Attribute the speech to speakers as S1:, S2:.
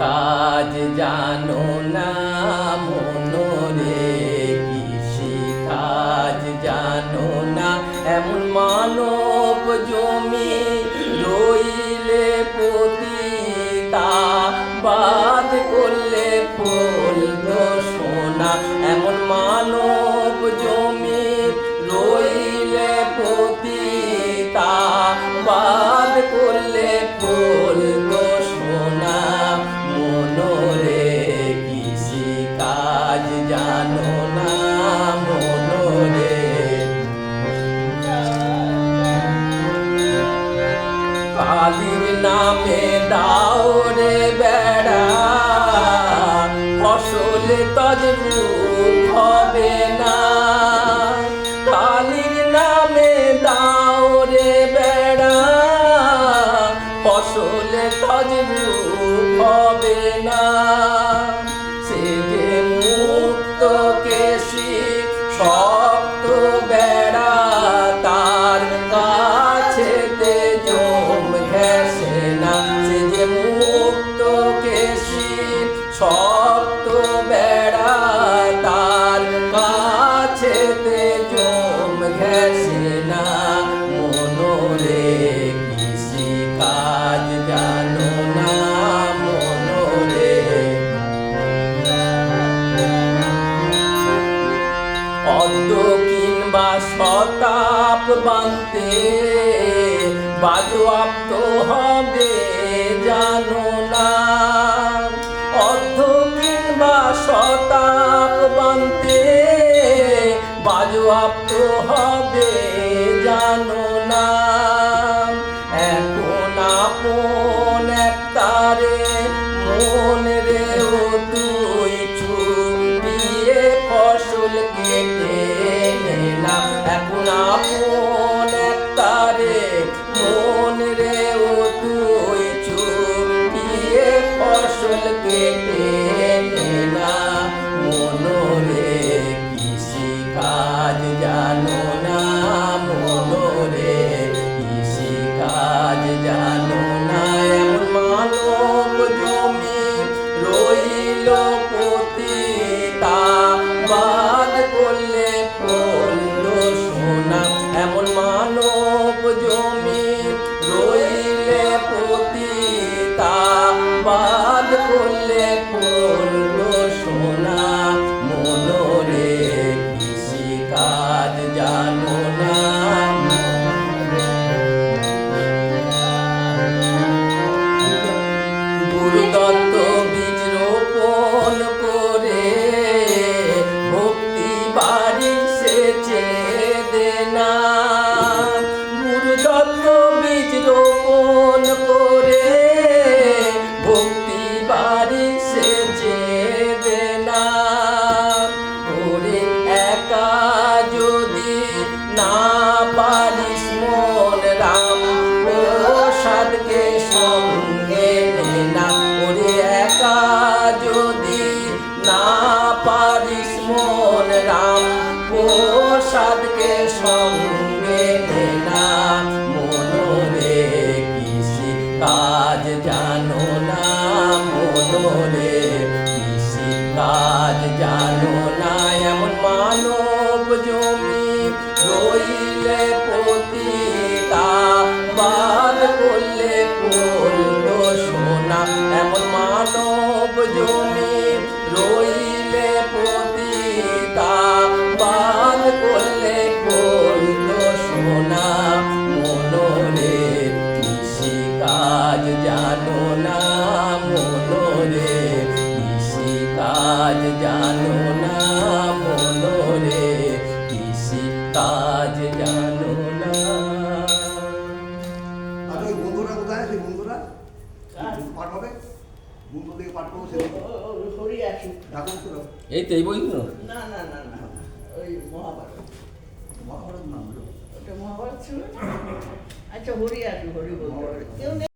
S1: কাজ জানো না মনরে, কৃষি কাজ জানো না, এমন মানব জমি রইলে পতিতা, বাদ করলে ফলতো সোনা, এমন মানব জমি রইলে পতিতা, বাদ করলে ফলতো সোনা। মনরে কৃষি কাজ জানো না মনরে, কালীর নামে দাও রে বেড়া, ফসল তজরুপ হবে না। কালীর নামে দাও রে বেড়া, ফসল তজরুপ হবে না। সে যে মুক্ত কেশি শক্ত বেড়া, তার কাছেতে জম ঘেঁষে না। সে যে মুক্ত কেশি শক্ত বেড়া, তার কাছেতে জম ঘেঁষে না। মনরে কৃষি কাজ জানো না মনরে, অর্ধ কিংবা শতাপ বানতে বাজুয়াপ্ত হবে জানো না। অর্ধ কিংবা শতাপ বানতে বাজুয়াপ্ত হবে জানো না। এখন আপন একতারে মন রে ও তুই ছুটিয়ে ফসল কেটে নে না। এখন আপন একতারে মন রে ও তুই ছুটিয়ে ফসল কেটে নে না। মনরে কৃষি কাজ জানো না মনরে, কৃষি কাজ জানো না, এমন মানব জমি রইল পতিতা, বাদ করলে ফলতো সোনা। এমন মানব জমি রইলে পতিতা, বাদ করলে ফলতো সোনা। মনরে কৃষি কাজ জানো না। গুরুদত্ত বীজ রোপণ করে ভক্তি বাড়ি সেচে দে না। গুরুদত্ত বীজ রোপণ করে ভক্তি বাড়ি সেচে দে না। ওরে একা যদি না পারিস মন রাম প্রসাদকে সঙ্গে নে না। ওরে একা যদি না পারিস মন রাম প্রসাদকে সঙ্গে নে না। মনরে কৃষি কাজ জানো না মনরে, কৃষি কাজ জানো না, এমন মানব জমি রইলে পতিতা, বাদ করলে ফলতো সোনা। এমন মানব জমি রইলে পতিতা, বাদ করলে ফলতো সোনা। মনরে কৃষি কাজ জানো না মনরে, কৃষি কাজ জানো না মনরে, কৃষি কাজ জানো না।
S2: আর ওই বন্ধুরা কোথায় আছে? বন্ধুরা পাঠ হবে, বন্ধু থেকে পাঠ করবো।
S3: হরি আসুক।
S2: ডাকুন তো।
S1: এই তো এই বইগুলো
S3: না না না না, ওই মহাভারত।
S2: মহাভারত নাম হলো।
S3: ওটা মহাভারত ছিল না? আচ্ছা হরি আসুক, হরি বলতে কেউ নেই।